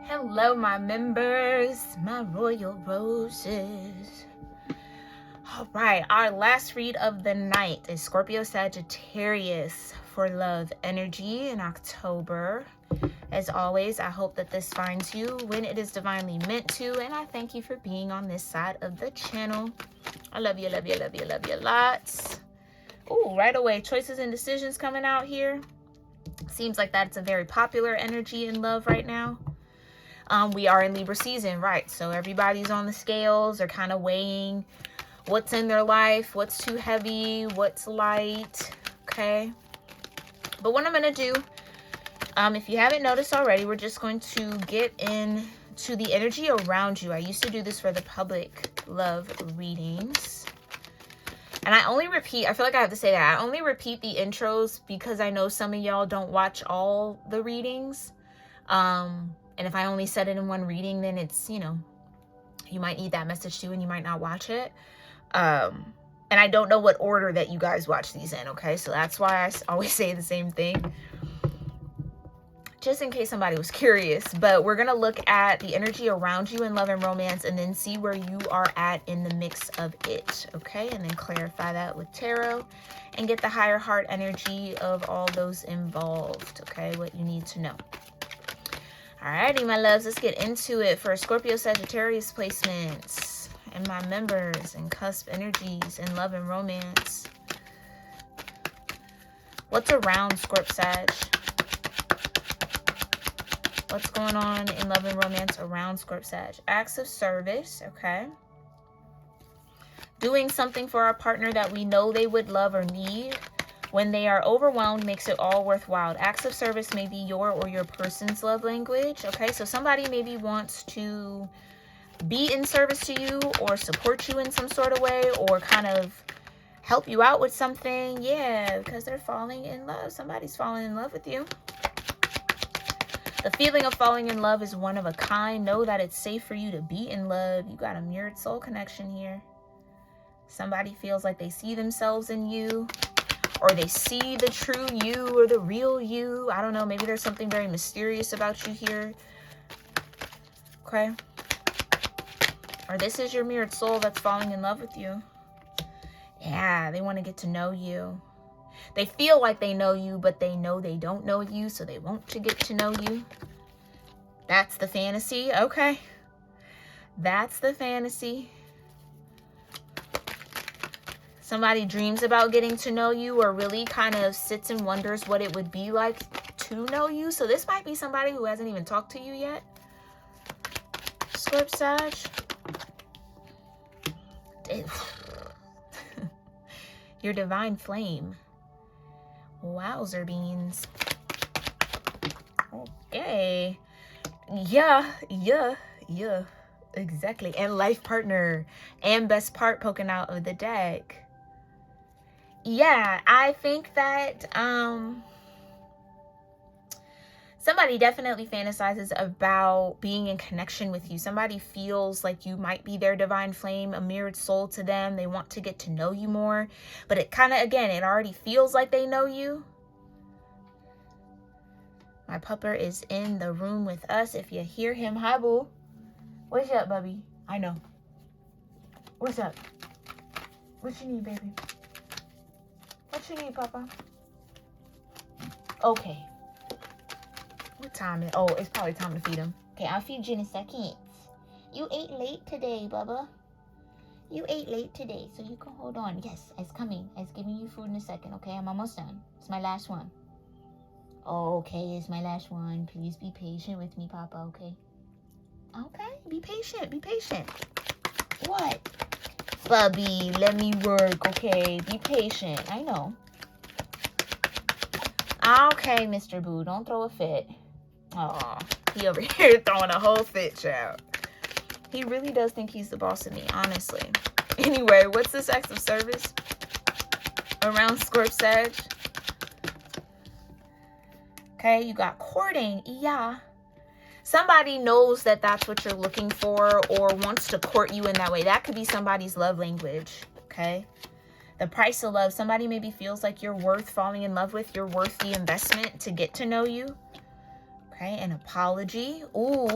Hello, my members, my royal roses. All right, our last read of the night is Scorpio-Sagittarius for love energy in October. As always, I hope that this finds you when it is divinely meant to, and I thank you for being on this side of the channel. I love you, love you, love you, love you lots. Oh, right away, choices and decisions coming out here. Seems like that's a very popular energy in love right now. We are in Libra season, right? So everybody's on the scales. They're kind of weighing what's in their life, what's too heavy, what's light, okay? But what I'm going to do, if you haven't noticed already, we're just going to get into the energy around you. I used to do this for the public love readings. And I only repeat, I feel like I have to say that. I only repeat the intros because I know some of y'all don't watch all the readings. And if I only said it in one reading, then it's, you know, you might need that message too and you might not watch it. And I don't know what order that you guys watch these in, okay? So that's why I always say the same thing. Just in case somebody was curious. But we're going to look at the energy around you in love and romance and then see where you are at in the mix of it, okay? And then clarify that with tarot and get the higher heart energy of all those involved, okay? What you need to know. Alrighty, my loves, let's get into it for Scorpio-Sagittarius placements and my members and cusp energies in love and romance. What's around Scorp-Sag? What's going on in love and romance around Scorp-Sag? Acts of service, okay. Doing something for our partner that we know they would love or need. When they are overwhelmed, makes it all worthwhile. Acts of service may be your or your person's love language. Okay, so somebody maybe wants to be in service to you or support you in some sort of way or kind of help you out with something. Yeah, because they're falling in love. Somebody's falling in love with you. The feeling of falling in love is one of a kind. Know that it's safe for you to be in love. You got a mirrored soul connection here. Somebody feels like they see themselves in you. Or they see the true you or the real you. I don't know. Maybe there's something very mysterious about you here. Okay. Or this is your mirrored soul that's falling in love with you. Yeah, they want to get to know you. They feel like they know you, but they know they don't know you, so they want to get to know you. That's the fantasy. Okay. That's the fantasy. Somebody dreams about getting to know you or really kind of sits and wonders what it would be like to know you. So this might be somebody who hasn't even talked to you yet. Scorp-Sag. Your divine flame. Wowzer beans. Okay. Yeah. Exactly. And life partner. And best part poking out of the deck. Yeah, I think that somebody definitely fantasizes about being in connection with you. Somebody feels like you might be their divine flame, a mirrored soul to them. They want to get to know you more. But it kind of, again, it already feels like they know you. My pupper is in the room with us. If you hear him, hi, boo. What's up, bubby? I know. What's up? What you need, baby? What you need, Papa? Okay. What time is it? Oh, it's probably time to feed him. Okay, I'll feed you in a second. You ate late today, Bubba. You ate late today, so you can hold on. Yes, it's coming. It's giving you food in a second, okay? I'm almost done. It's my last one. Oh, okay, it's my last one. Please be patient with me, Papa, okay? Okay, be patient. Be patient. What? Bubby, let me work, okay? Be patient. I know. Okay, Mr. Boo, don't throw a fit. Oh, he over here throwing a whole fit, child. He really does think he's the boss of me, honestly. Anyway, what's this acts of service around Scorp-Sag? Okay, you got courting. Yeah. Somebody knows that that's what you're looking for or wants to court you in that way. That could be somebody's love language, okay? The price of love. Somebody maybe feels like you're worth falling in love with. You're worth the investment to get to know you, Okay, an apology. Ooh.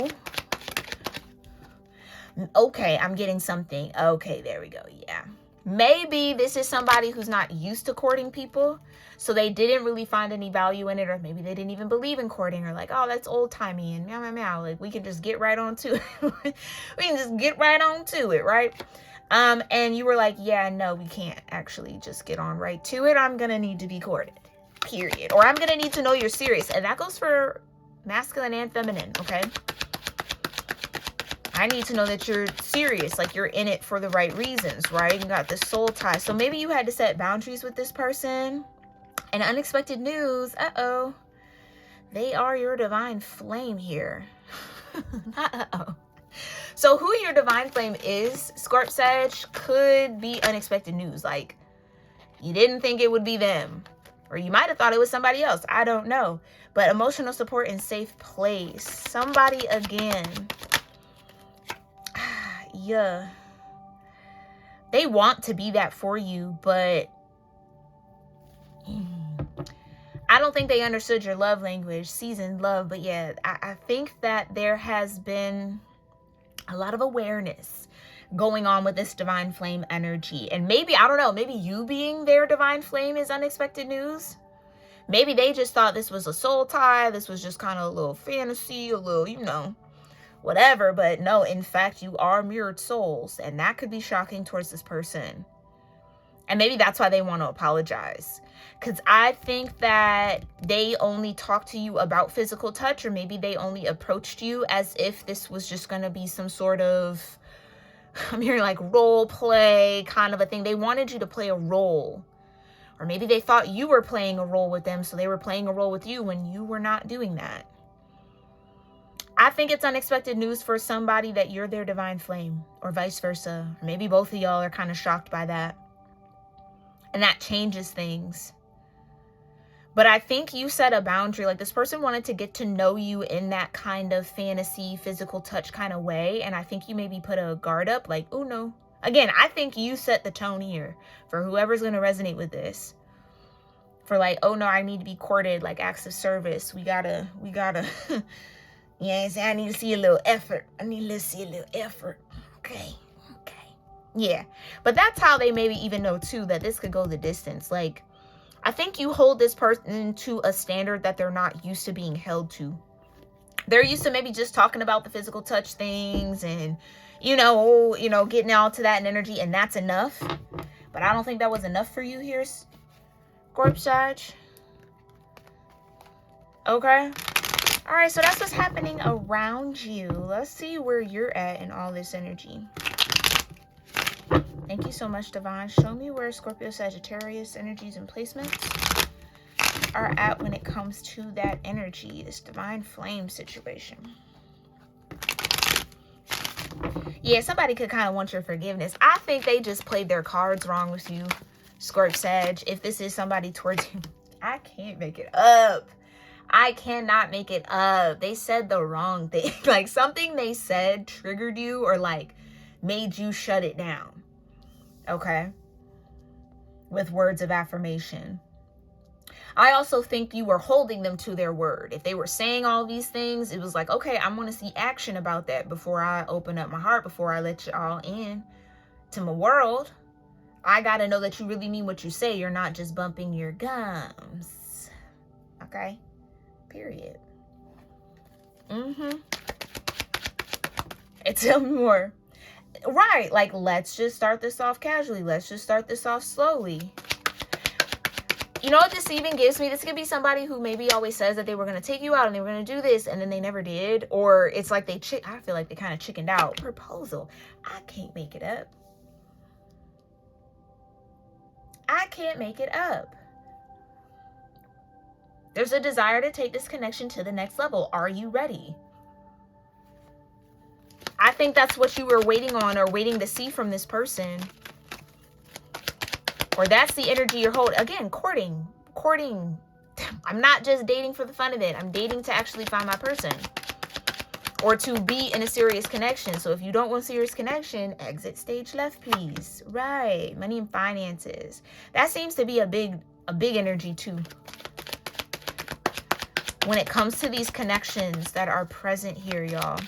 Okay, I'm getting something. Okay, there we go. Yeah. Maybe this is somebody who's not used to courting people, so they didn't really find any value in it, or maybe they didn't even believe in courting, or like, oh, that's old-timey and meow, meow, meow. Like, we can just get right on to it. We can just get right on to it, right? And you were like, yeah, no, we can't actually just get on right to it. I'm gonna need to be courted, period. Or I'm gonna need to know you're serious. And that goes for masculine and feminine, okay? I need to know that you're serious, like you're in it for the right reasons, right? You got this soul tie. So maybe you had to set boundaries with this person. And unexpected news, uh-oh, they are your divine flame here. Not uh-oh. So who your divine flame is, Scorp Sag, could be unexpected news. Like, you didn't think it would be them. Or you might have thought it was somebody else. I don't know. But emotional support and safe place. Somebody again. Yeah. They want to be that for you, but I don't think they understood your love language, seasoned love. But yeah, I think that there has been a lot of awareness going on with this divine flame energy. And maybe, I don't know, maybe you being their divine flame is unexpected news. Maybe they just thought this was a soul tie. This was just kind of a little fantasy, a little, you know, whatever. But no, in fact, you are mirrored souls. And that could be shocking towards this person. And maybe that's why they want to apologize. Because I think that they only talked to you about physical touch, or maybe they only approached you as if this was just going to be some sort of, I'm hearing like role play kind of a thing. They wanted you to play a role. Or maybe they thought you were playing a role with them, so they were playing a role with you when you were not doing that. I think it's unexpected news for somebody that you're their divine flame, or vice versa. Maybe both of y'all are kind of shocked by that. And that changes things. But I think you set a boundary. Like, this person wanted to get to know you in that kind of fantasy, physical touch kind of way. And I think you maybe put a guard up, like, oh no. Again, I think you set the tone here for whoever's going to resonate with this. For like, oh no, I need to be courted, like acts of service. We gotta, yeah, I need to see a little effort. Okay. Yeah. But that's how they maybe even know too that this could go the distance. Like, I think you hold this person to a standard that they're not used to being held to. They're used to maybe just talking about the physical touch things and, you know, getting all to that energy, and that's enough. But I don't think that was enough for you here, Scorp Sag. Okay. All right, so that's what's happening around you. Let's see where you're at in all this energy. Thank you so much, Divine. Show me where Scorpio-Sagittarius energies and placements are at when it comes to that energy, this divine flame situation. Yeah, somebody could kind of want your forgiveness. I think they just played their cards wrong with you, Scorp Sag. If this is somebody towards you, I can't make it up. I cannot make it up. They said the wrong thing. Like, something they said triggered you or like made you shut it down. Okay? With words of affirmation. I also think you were holding them to their word. If they were saying all these things, it was like, okay, I want to see action about that before I open up my heart, before I let you all in to my world. I got to know that you really mean what you say. You're not just bumping your gums. Okay? Period. Tell me more. Right. Like, let's just start this off casually. Let's just start this off slowly. You know what this even gives me? This could be somebody who maybe always says that they were going to take you out and they were going to do this, and then they never did. Or it's like I feel like they kind of chickened out. Proposal. I can't make it up. I can't make it up. There's a desire to take this connection to the next level. Are you ready? I think that's what you were waiting on or waiting to see from this person. Or that's the energy you're holding. Again, courting. I'm not just dating for the fun of it. I'm dating to actually find my person. Or to be in a serious connection. So if you don't want serious connection, exit stage left, please. Right. Money and finances. That seems to be a big energy too. when it comes to these connections that are present here, y'all.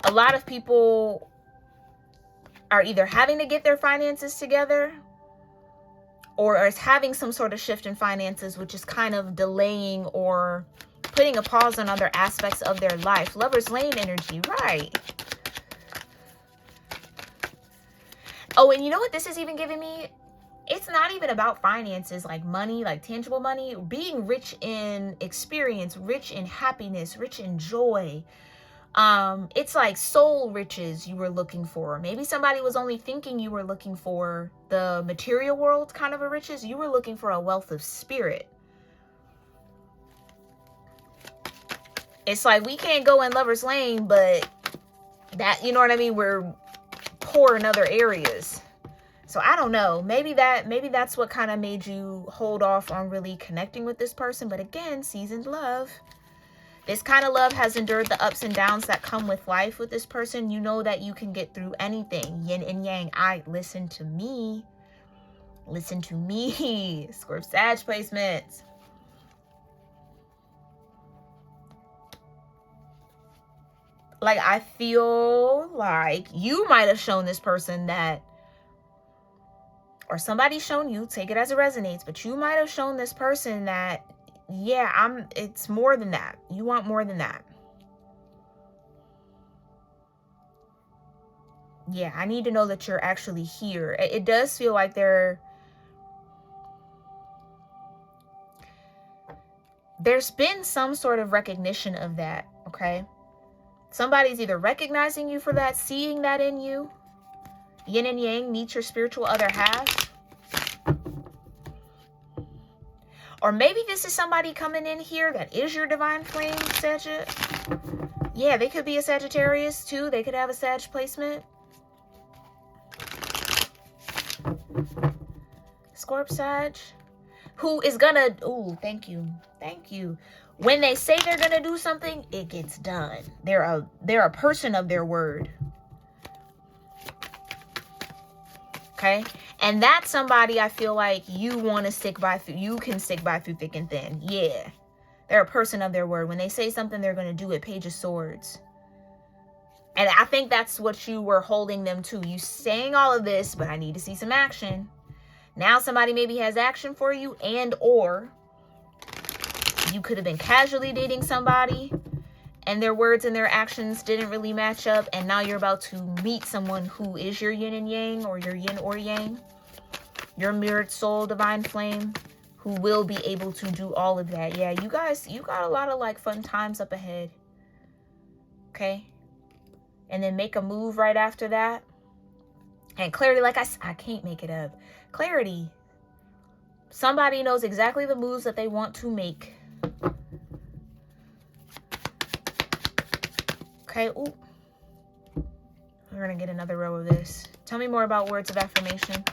A lot of people are either having to get their finances together or is having some sort of shift in finances, which is kind of delaying or putting a pause on other aspects of their life. Lover's lane energy, right? Oh, and you know what this is even giving me? It's not even about finances, like money, like tangible money. Being rich in experience, rich in happiness, rich in joy. It's like soul riches you were looking for. Maybe somebody was only thinking you were looking for the material world kind of a riches. You were looking for a wealth of spirit. It's like we can't go in Lover's Lane, but that, you know what I mean? We're poor in other areas. So I don't know. Maybe that's what kind of made you hold off on really connecting with this person. But again, seasoned love. This kind of love has endured the ups and downs that come with life with this person. You know that you can get through anything. Yin and yang. Listen to me. Listen to me. Scorp-Sag placements. Like, I feel like you might have shown this person that, or somebody's shown you, take it as it resonates, but you might have shown this person that, yeah, it's more than that. You want more than that. Yeah, I need to know that you're actually here. It does feel like there's been some sort of recognition of that, okay? Somebody's either recognizing you for that, seeing that in you. Yin and yang, meet your spiritual other half. Or maybe this is somebody coming in here that is your divine flame, Sagittarius. Yeah, they could be a Sagittarius too. They could have a Sag placement. Scorp-Sag. Who is gonna, ooh, thank you. Thank you. When they say they're gonna do something, it gets done. They're a person of their word. Okay? And that's somebody I feel like you want to stick by through. You can stick by through thick and thin. Yeah. They're a person of their word. When they say something, they're going to do it. Page of Swords. And I think that's what you were holding them to. You saying all of this, but I need to see some action. Now somebody maybe has action for you, and or you could have been casually dating somebody and their words and their actions didn't really match up, and now you're about to meet someone who is your yin and yang, or your yin or yang, your mirrored soul divine flame, who will be able to do all of that. Yeah, you guys, you got a lot of like fun times up ahead. Okay? And then make a move right after that. And clarity, like I can't make it up. Clarity. Somebody knows exactly the moves that they want to make. Okay, ooh. We're gonna get another row of this. Tell me more about words of affirmation.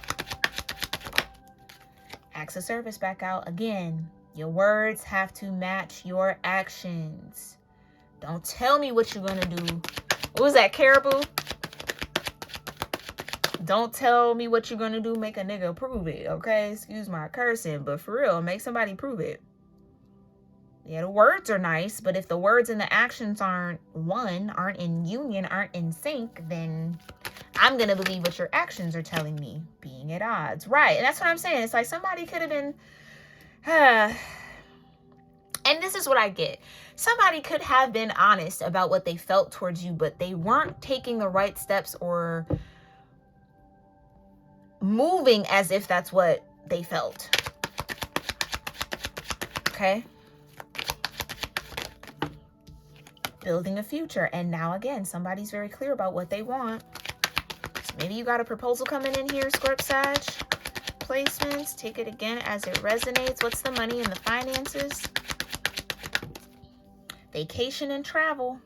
Acts of service back out. Again, your words have to match your actions. Don't tell me what you're gonna do. What was that, Caribou? Don't tell me what you're gonna do. Make a nigga prove it, okay? Excuse my cursing, but for real, make somebody prove it. Yeah, the words are nice, but if the words and the actions aren't in union, aren't in sync, then I'm going to believe what your actions are telling me, being at odds. Right, and that's what I'm saying. It's like somebody could have been, and this is what I get. Somebody could have been honest about what they felt towards you, but they weren't taking the right steps or moving as if that's what they felt. Okay? Building a future. And now again, somebody's very clear about what they want. So maybe you got a proposal coming in here, Scorp-Sag placements. Take it again as it resonates. What's the money and the finances? Vacation and travel.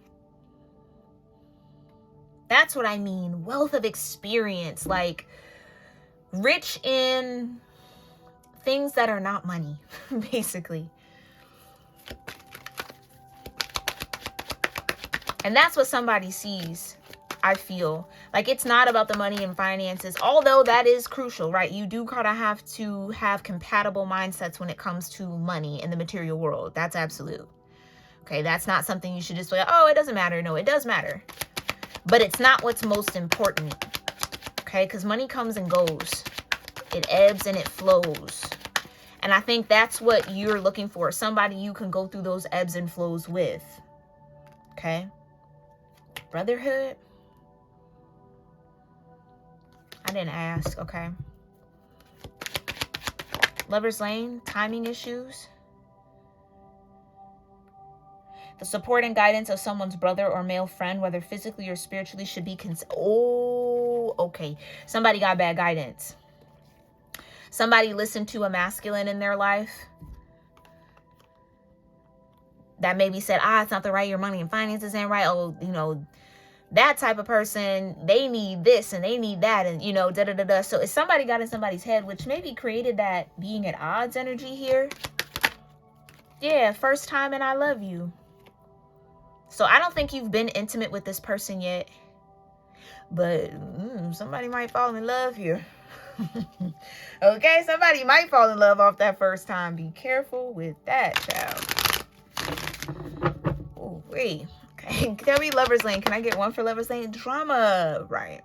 That's what I mean. Wealth of experience. Like rich in things that are not money, basically. And that's what somebody sees. I feel like it's not about the money and finances, although that is crucial, right? You do kind of have to have compatible mindsets when it comes to money in the material world. That's absolute. Okay, that's not something you should just be like, oh, it doesn't matter. No, it does matter. But it's not what's most important. Okay, because money comes and goes. It ebbs and it flows. And I think that's what you're looking for. Somebody you can go through those ebbs and flows with. Okay. Brotherhood. I didn't ask. Okay. Lover's Lane. Timing issues. The support and guidance of someone's brother or male friend, whether physically or spiritually, should be oh, okay. Somebody got bad guidance. Somebody listened to a masculine in their life that maybe said, it's not the right, your money and finances ain't right. Oh, you know, that type of person, they need this and they need that, and, you know, da-da-da-da. So if somebody got in somebody's head, which maybe created that being at odds energy here. Yeah, first time and I love you. So I don't think you've been intimate with this person yet. But somebody might fall in love here. Okay, somebody might fall in love off that first time. Be careful with that, child. Oh, wait. Okay, tell me Lover's Lane. Can I get one for Lover's Lane? Drama, right.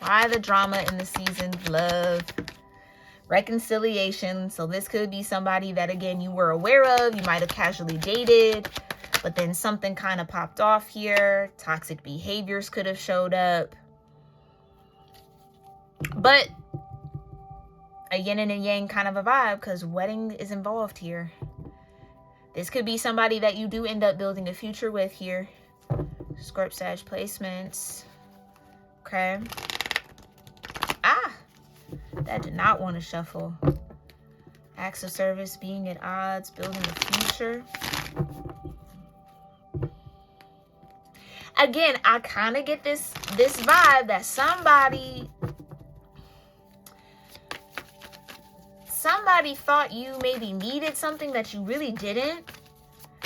Why the drama in the season? Love. Reconciliation. So this could be somebody that, again, you were aware of. You might have casually dated. But then something kind of popped off here. Toxic behaviors could have showed up. But a yin and a yang kind of a vibe, because wedding is involved here. This could be somebody that you do end up building a future with here. Scorp-Sag placements. Okay. That did not want to shuffle. Acts of service, being at odds, building a future. Again, I kind of get this vibe that somebody thought you maybe needed something that you really didn't.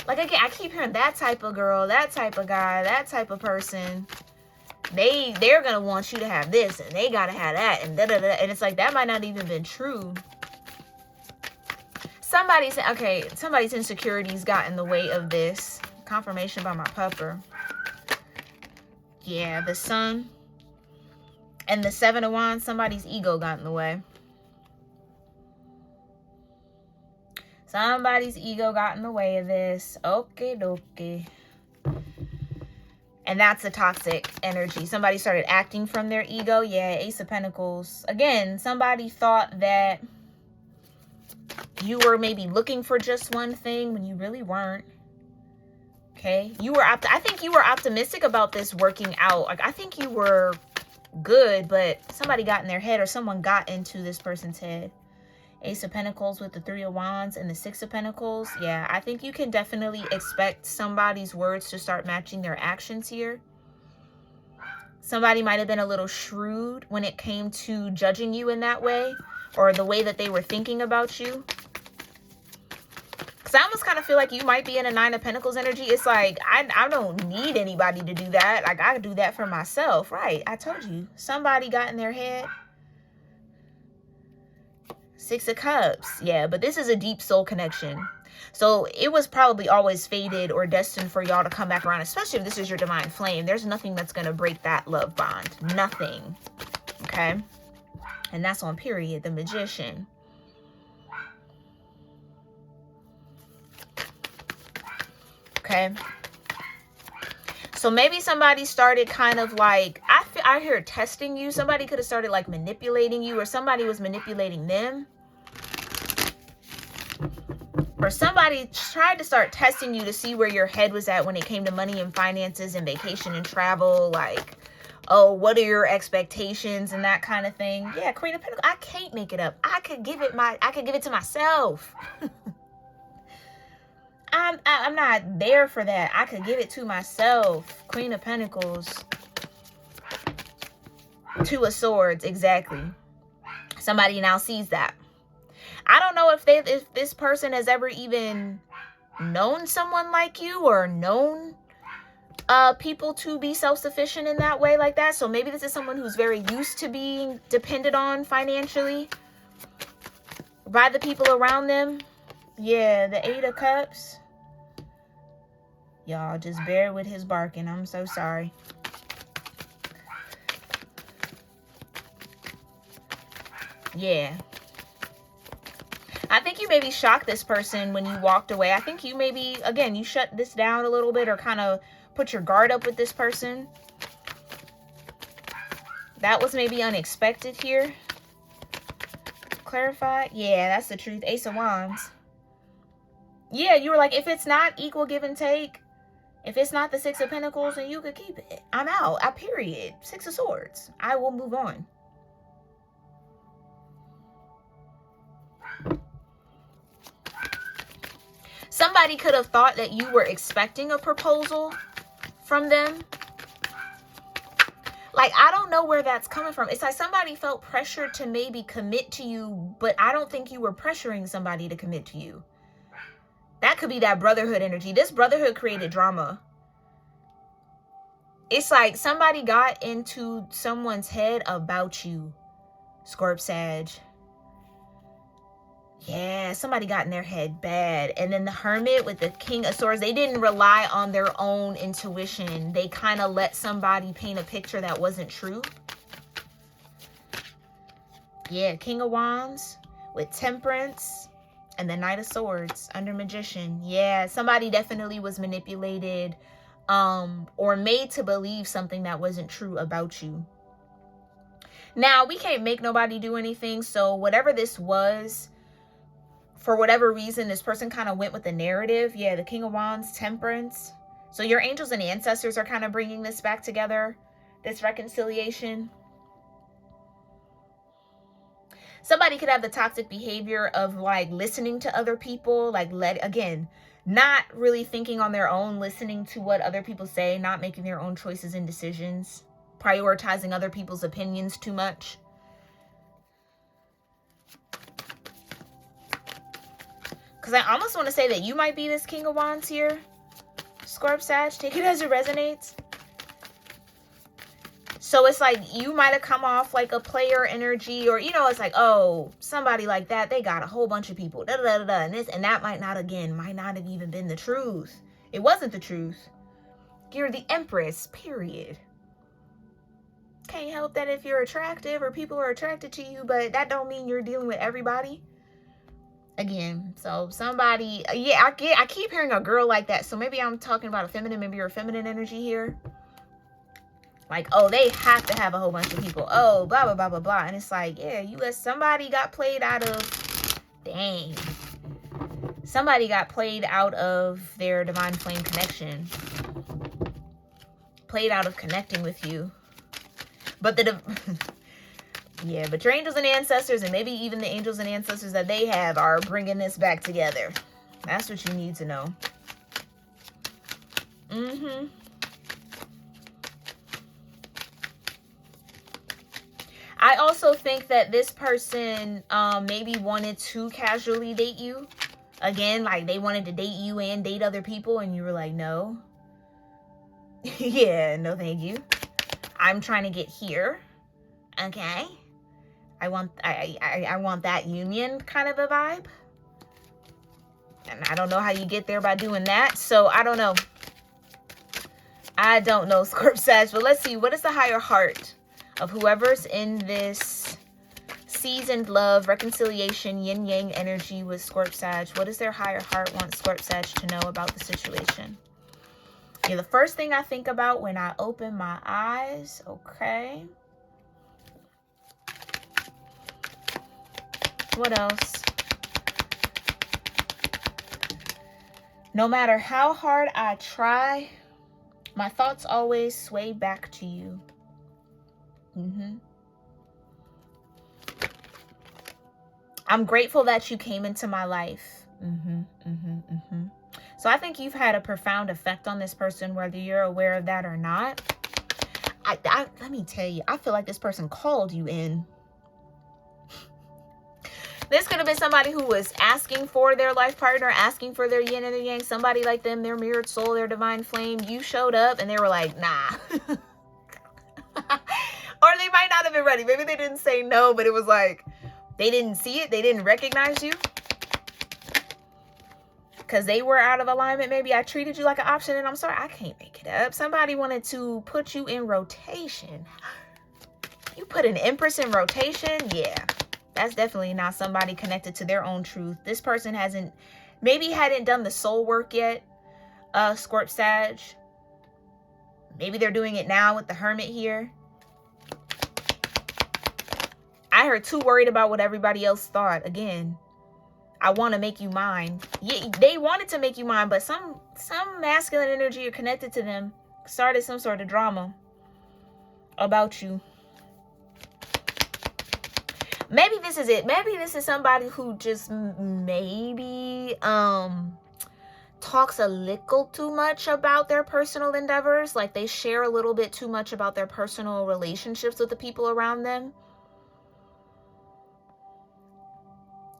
Like, again, I keep hearing that type of girl, that type of guy, that type of person. They're gonna want you to have this, and they gotta have that, and da-da-da. And it's like, that might not even been true. Somebody's insecurities got in the way of this. Confirmation by my pupper. Yeah, the Sun and the Seven of Wands, somebody's ego got in the way. Somebody's ego got in the way of this. Okay, dokie. And that's a toxic energy. Somebody started acting from their ego. Yeah, Ace of Pentacles. Again, somebody thought that you were maybe looking for just one thing when you really weren't. Okay, I think you were optimistic about this working out. Like, I think you were good, but somebody got in their head, or someone got into this person's head. Ace of Pentacles with the Three of Wands and the Six of Pentacles. Yeah, I think you can definitely expect somebody's words to start matching their actions here. Somebody might have been a little shrewd when it came to judging you in that way, or the way that they were thinking about you. Because I almost kind of feel like you might be in a Nine of Pentacles energy. It's like, I don't need anybody to do that. Like, I do that for myself. Right. I told you. Somebody got in their head. Six of Cups. Yeah, but this is a deep soul connection. So it was probably always fated or destined for y'all to come back around, especially if this is your divine flame. There's nothing that's going to break that love bond. Nothing. Okay. And that's on period. The Magician. Okay. So maybe somebody started kind of like, I hear testing you. Somebody could have started like manipulating you, or somebody was manipulating them. Or somebody tried to start testing you to see where your head was at when it came to money and finances and vacation and travel. Like, oh, what are your expectations and that kind of thing. Yeah, Queen of Pentacles. I can't make it up. I could give it to myself. I'm not there for that. I could give it to myself. Queen of Pentacles. Two of Swords, exactly. Somebody now sees that. I don't know if this person has ever even known someone like you or known people to be self-sufficient in that way like that. So maybe this is someone who's very used to being depended on financially by the people around them. Yeah, the 8 of Cups. Y'all just bear with his barking. I'm so sorry. Yeah. I think you maybe shocked this person when you walked away. I think you maybe, again, you shut this down a little bit or kind of put your guard up with this person. That was maybe unexpected here. Clarify. Yeah, that's the truth. Ace of Wands. Yeah, you were like, if it's not equal give and take, if it's not the 6 of Pentacles, then you could keep it. I'm out. Period. 6 of Swords. I will move on. Somebody could have thought that you were expecting a proposal from them. Like, I don't know where that's coming from. It's like somebody felt pressured to maybe commit to you, but I don't think you were pressuring somebody to commit to you. That could be that brotherhood energy. This brotherhood created drama. It's like somebody got into someone's head about you, Scorp Sag. Yeah, somebody got in their head bad. And then the Hermit with the King of Swords, they didn't rely on their own intuition. They kind of let somebody paint a picture that wasn't true. Yeah, King of Wands with Temperance and the Knight of Swords under Magician. Yeah, somebody definitely was manipulated or made to believe something that wasn't true about you. Now, we can't make nobody do anything. So whatever this was, for whatever reason, this person kind of went with the narrative. Yeah, the King of Wands, Temperance. So your angels and ancestors are kind of bringing this back together, this reconciliation. Somebody could have the toxic behavior of like listening to other people, like again, not really thinking on their own, listening to what other people say, not making their own choices and decisions, prioritizing other people's opinions too much. Because I almost want to say that you might be this King of Wands here, Scorp Sag. Take it as it resonates. So it's like you might have come off like a player energy, or, you know, it's like, oh, somebody like that, they got a whole bunch of people, da da da da, and this, and that might not have even been the truth. It wasn't the truth. You're the Empress, period. Can't help that if you're attractive or people are attracted to you, but that don't mean you're dealing with everybody. Again, so somebody, yeah, I keep hearing a girl like that. So maybe I'm talking about a feminine, maybe you're a feminine energy here. Like, oh, they have to have a whole bunch of people. Oh, blah, blah, blah, blah, blah. And it's like, yeah, somebody got played out of, dang. Somebody got played out of their divine flame connection. Played out of connecting with you. But yeah, but your angels and ancestors, and maybe even the angels and ancestors that they have, are bringing this back together. That's what you need to know. I also think that this person maybe wanted to casually date you. Again, like they wanted to date you and date other people, and you were like, no. Yeah, no thank you. I'm trying to get here. Okay. I want that union kind of a vibe. And I don't know how you get there by doing that. So I don't know. I don't know, Scorp Sag. But let's see. What is the higher heart of whoever's in this seasoned love, reconciliation, yin-yang energy with Scorp Sag? What does their higher heart want Scorp Sag to know about the situation? Yeah, the first thing I think about when I open my eyes. Okay. What else? No matter how hard I try, my thoughts always sway back to you. I'm grateful that you came into my life. So I think you've had a profound effect on this person, whether you're aware of that or not. Let me tell you, I feel like this person called you in. This could have been somebody who was asking for their life partner, asking for their yin and their yang, somebody like them, their mirrored soul, their divine flame. You showed up and they were like, nah. Or they might not have been ready. Maybe they didn't say no, but it was like, they didn't see it. They didn't recognize you. Because they were out of alignment. Maybe I treated you like an option and I'm sorry. I can't make it up. Somebody wanted to put you in rotation. You put an Empress in rotation? Yeah. That's definitely not somebody connected to their own truth. This person maybe hadn't done the soul work yet. Scorp Sag. Maybe they're doing it now with the Hermit here. I heard too worried about what everybody else thought. Again, I want to make you mine. Yeah, they wanted to make you mine, but some masculine energy or connected to them started some sort of drama about you. Maybe this is it. Maybe this is somebody who just maybe talks a little too much about their personal endeavors. Like they share a little bit too much about their personal relationships with the people around them.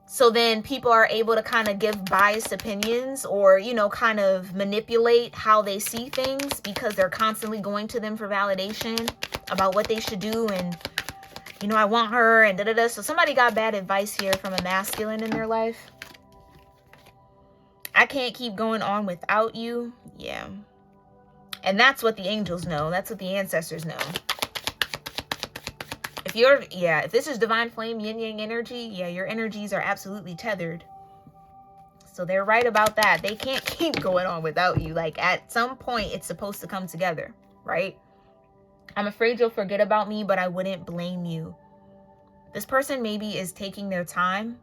So then people are able to kind of give biased opinions or, you know, kind of manipulate how they see things because they're constantly going to them for validation about what they should do. And, you know, I want her and da-da-da. So somebody got bad advice here from a masculine in their life. I can't keep going on without you. Yeah. And that's what the angels know. That's what the ancestors know. If this is divine flame, yin yang energy, yeah, your energies are absolutely tethered. So they're right about that. They can't keep going on without you. Like at some point, it's supposed to come together, right? I'm afraid you'll forget about me, but I wouldn't blame you. This person maybe is taking their time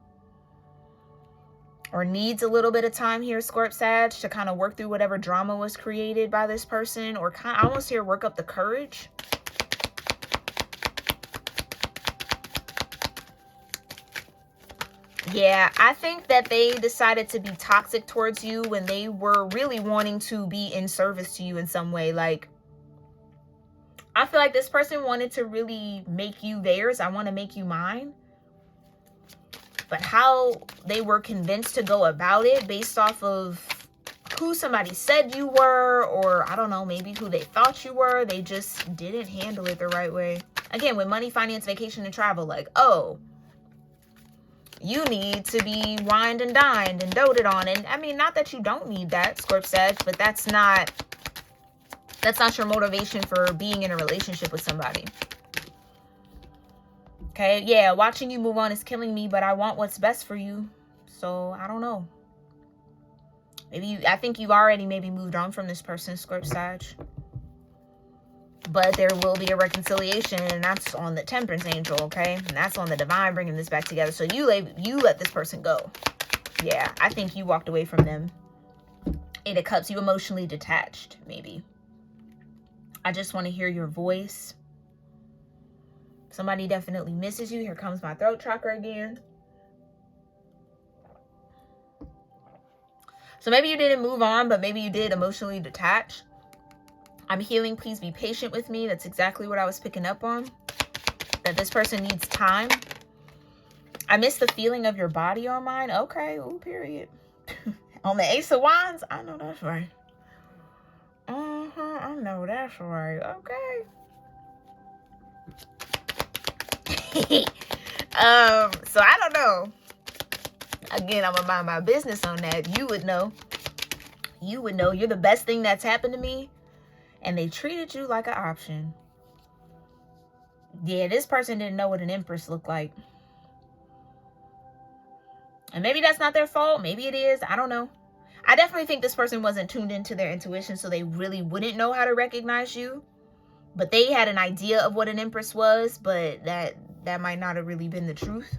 or needs a little bit of time here, Scorp Sag, to kind of work through whatever drama was created by this person, or kind of, I almost hear work up the courage. Yeah, I think that they decided to be toxic towards you when they were really wanting to be in service to you in some way. Like, I feel like this person wanted to really make you theirs. I want to make you mine. But how they were convinced to go about it based off of who somebody said you were, or I don't know, maybe who they thought you were, they just didn't handle it the right way. Again, with money, finance, vacation, and travel, like, oh, you need to be wined and dined and doted on. And I mean, not that you don't need that, Scorp Sag, but that's not your motivation for being in a relationship with somebody. Okay, yeah, watching you move on is killing me, but I want what's best for you. So I don't know. I think you've already maybe moved on from this person, Scorp Sag. But there will be a reconciliation, and that's on the Temperance Angel, okay? And that's on the Divine bringing this back together. So you let this person go. Yeah, I think you walked away from them. Eight of Cups, you emotionally detached, maybe. I just want to hear your voice. Somebody definitely misses you. Here comes my throat chakra again. So maybe you didn't move on, but maybe you did emotionally detach. I'm healing. Please be patient with me. That's exactly what I was picking up on. That this person needs time. I miss the feeling of your body on mine. Okay. Ooh, period. On the Ace of Wands. I know that's right. I know that's right. Okay. So I don't know. Again, I'm gonna mind my business on that. You would know. You would know. You're the best thing that's happened to me. And they treated you like an option. Yeah, this person didn't know what an Empress looked like. And maybe that's not their fault. Maybe it is. I don't know. I definitely think this person wasn't tuned into their intuition, so they really wouldn't know how to recognize you. But they had an idea of what an Empress was, but that might not have really been the truth.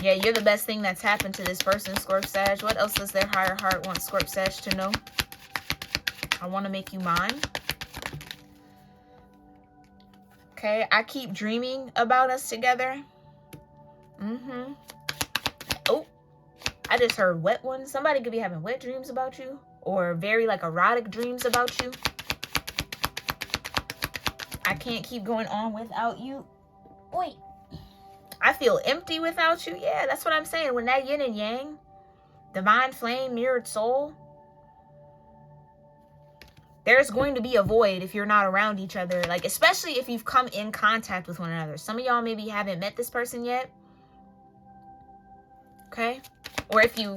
Yeah, you're the best thing that's happened to this person, Scorp Sag. What else does their higher heart want Scorp Sag to know? I want to make you mine. Okay, I keep dreaming about us together. Oh, I just heard wet ones. Somebody could be having wet dreams about you, or very like erotic dreams about you. I can't keep going on without you. Wait. I feel empty without you. Yeah, that's what I'm saying. When that yin and yang, divine flame, mirrored soul, there's going to be a void if you're not around each other. Like, especially if you've come in contact with one another. Some of y'all maybe haven't met this person yet. Okay? Or if you,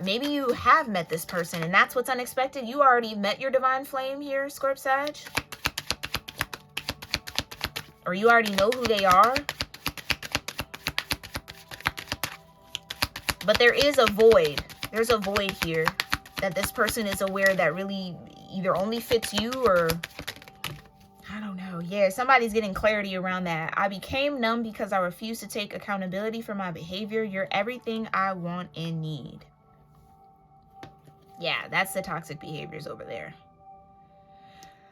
maybe you have met this person and that's what's unexpected. You already met your divine flame here, Scorp Sag. Or you already know who they are. But there is a void. There's a void here that this person is aware that really either only fits you or, I don't know. Yeah, somebody's getting clarity around that. I became numb because I refused to take accountability for my behavior. You're everything I want and need. Yeah, that's the toxic behaviors over there.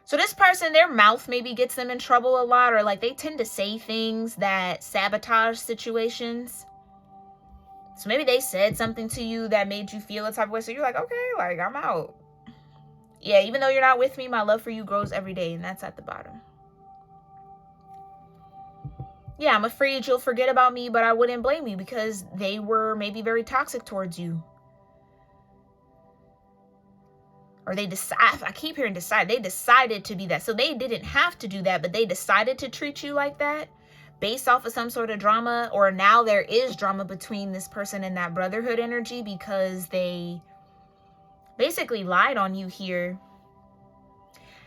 So this person, their mouth maybe gets them in trouble a lot, or like they tend to say things that sabotage situations. So maybe they said something to you that made you feel a type of way. So you're like, okay, like I'm out. Yeah, even though you're not with me, my love for you grows every day. And that's at the bottom. Yeah, I'm afraid you'll forget about me, but I wouldn't blame you because they were maybe very toxic towards you. Or they decide, I keep hearing decide. They decided to be that. So they didn't have to do that, but they decided to treat you like that based off of some sort of drama. Or now there is drama between this person and that brotherhood energy because they basically lied on you here.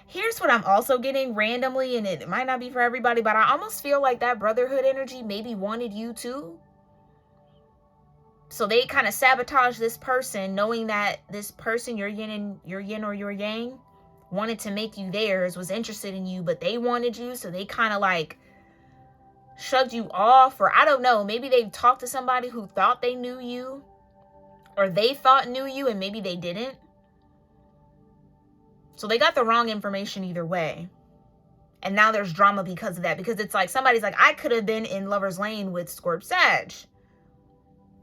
Here's what I'm also getting randomly, and it might not be for everybody, but I almost feel like that brotherhood energy maybe wanted you too. So they kind of sabotage this person, knowing that this person, your yin or your yang, wanted to make you theirs, was interested in you, but they wanted you. So they kind of like shrugged you off, or I don't know, maybe they talked to somebody who thought they knew you, or they thought knew you and maybe they didn't. So they got the wrong information either way. And now there's drama because of that, because it's like somebody's like, I could have been in Lover's Lane with Scorp Sag,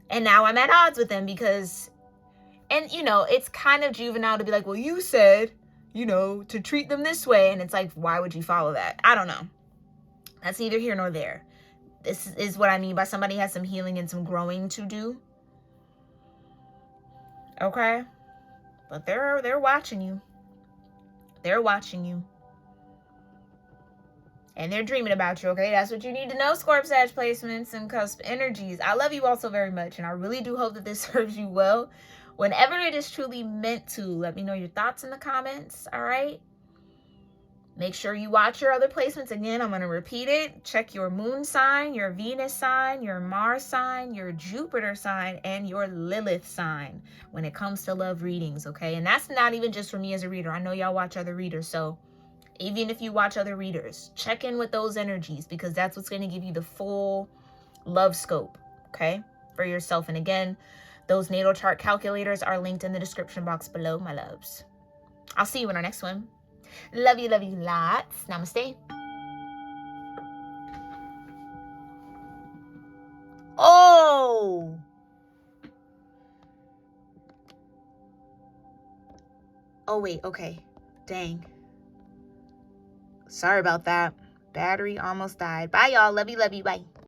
and now I'm at odds with them because, and you know, it's kind of juvenile to be like, well, you said, you know, to treat them this way. And it's like, why would you follow that? I don't know. That's neither here nor there. This is what I mean by somebody has some healing and some growing to do. Okay? But they're watching you. They're watching you. And they're dreaming about you, okay? That's what you need to know, Scorp Sag placements and cusp energies. I love you all so very much, and I really do hope that this serves you well. Whenever it is truly meant to, let me know your thoughts in the comments, all right? Make sure you watch your other placements. Again, I'm going to repeat it. Check your moon sign, your Venus sign, your Mars sign, your Jupiter sign, and your Lilith sign when it comes to love readings, okay? And that's not even just for me as a reader. I know y'all watch other readers, so even if you watch other readers, check in with those energies because that's what's going to give you the full love scope, okay, for yourself. And again, those natal chart calculators are linked in the description box below, my loves. I'll see you in our next one. Love you lots. Namaste. Oh! Oh, wait. Okay. Dang. Sorry about that. Battery almost died. Bye, y'all. Love you. Bye.